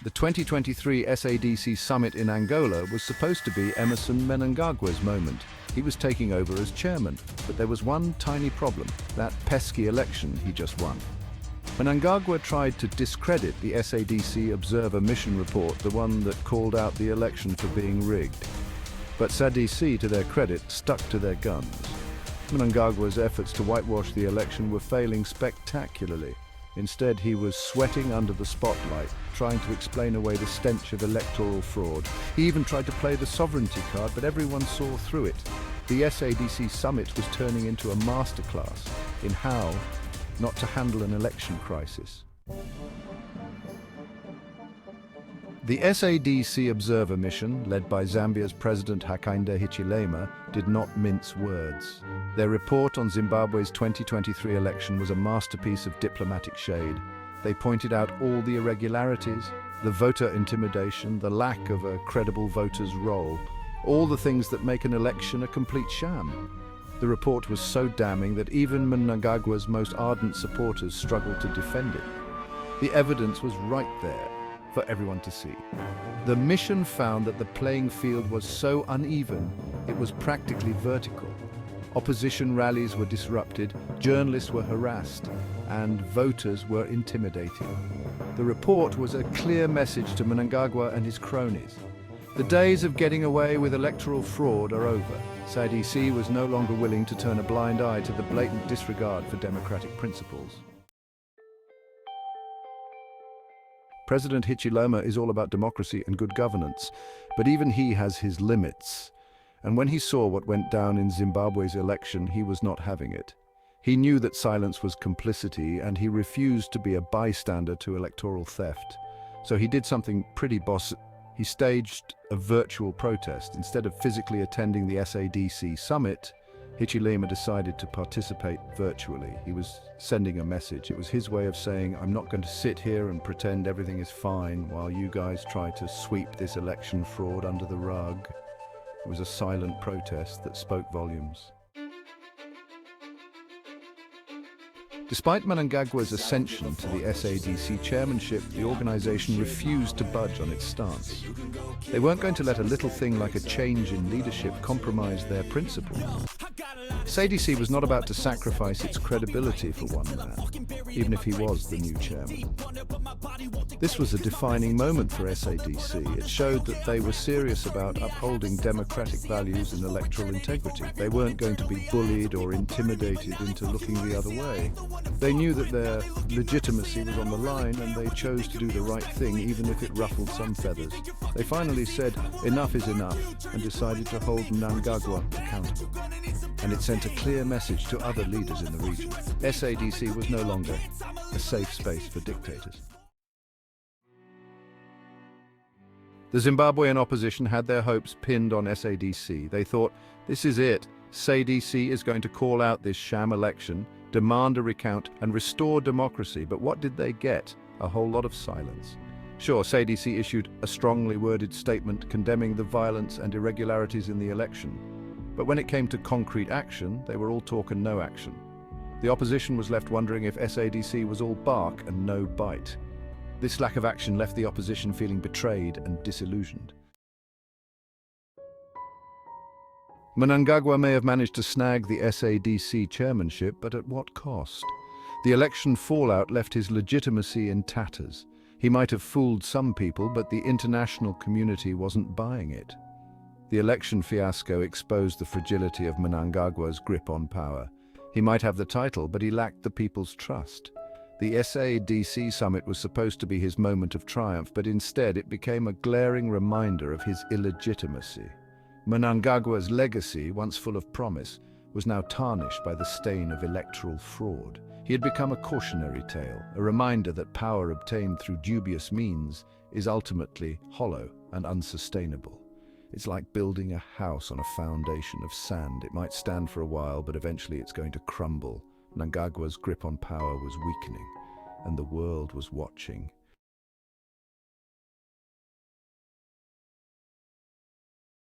The 2023 SADC summit in Angola was supposed to be Emerson Mnangagwa's moment. He was taking over as chairman, but there was one tiny problem, that pesky election he just won. Mnangagwa tried to discredit the SADC Observer Mission report, the one that called out the election for being rigged. But SADC, to their credit, stuck to their guns. Mnangagwa's efforts to whitewash the election were failing spectacularly. Instead, he was sweating under the spotlight, trying to explain away the stench of electoral fraud. He even tried to play the sovereignty card, but everyone saw through it. The SADC summit was turning into a masterclass in how not to handle an election crisis. The SADC Observer Mission, led by Zambia's President Hakainde Hichilema, did not mince words. Their report on Zimbabwe's 2023 election was a masterpiece of diplomatic shade. They pointed out all the irregularities, the voter intimidation, the lack of a credible voter's role, all the things that make an election a complete sham. The report was so damning that even Mnangagwa's most ardent supporters struggled to defend it. The evidence was right there for everyone to see. The mission found that the playing field was so uneven, it was practically vertical. Opposition rallies were disrupted, journalists were harassed, and voters were intimidated. The report was a clear message to Mnangagwa and his cronies. The days of getting away with electoral fraud are over. SADC was no longer willing to turn a blind eye to the blatant disregard for democratic principles. President Hichilema is all about democracy and good governance, but even he has his limits. And when he saw what went down in Zimbabwe's election, he was not having it. He knew that silence was complicity, and he refused to be a bystander to electoral theft. So he did something pretty boss. He staged a virtual protest. Instead of physically attending the SADC summit, Hichilema decided to participate virtually. He was sending a message. It was his way of saying, I'm not going to sit here and pretend everything is fine while you guys try to sweep this election fraud under the rug. It was a silent protest that spoke volumes. Despite Mnangagwa's ascension to the SADC chairmanship, the organization refused to budge on its stance. They weren't going to let a little thing like a change in leadership compromise their principles. SADC was not about to sacrifice its credibility for one man, even if he was the new chairman. This was a defining moment for SADC. It showed that they were serious about upholding democratic values and electoral integrity. They weren't going to be bullied or intimidated into looking the other way. They knew that their legitimacy was on the line, and they chose to do the right thing even if it ruffled some feathers. They finally said enough is enough and decided to hold Mnangagwa accountable. And it sent a clear message to other leaders in the region. SADC was no longer a safe space for dictators. The Zimbabwean opposition had their hopes pinned on SADC. They thought, this is it. SADC is going to call out this sham election, demand a recount, and restore democracy. But what did they get? A whole lot of silence. Sure, SADC issued a strongly worded statement condemning the violence and irregularities in the election. But when it came to concrete action, they were all talk and no action. The opposition was left wondering if SADC was all bark and no bite. This lack of action left the opposition feeling betrayed and disillusioned. Mnangagwa may have managed to snag the SADC chairmanship, but at what cost? The election fallout left his legitimacy in tatters. He might have fooled some people, but the international community wasn't buying it. The election fiasco exposed the fragility of Mnangagwa's grip on power. He might have the title, but he lacked the people's trust. The SADC summit was supposed to be his moment of triumph, but instead it became a glaring reminder of his illegitimacy. Mnangagwa's legacy, once full of promise, was now tarnished by the stain of electoral fraud. He had become a cautionary tale, a reminder that power obtained through dubious means is ultimately hollow and unsustainable. It's like building a house on a foundation of sand. It might stand for a while, but eventually it's going to crumble. Mnangagwa's grip on power was weakening, and the world was watching.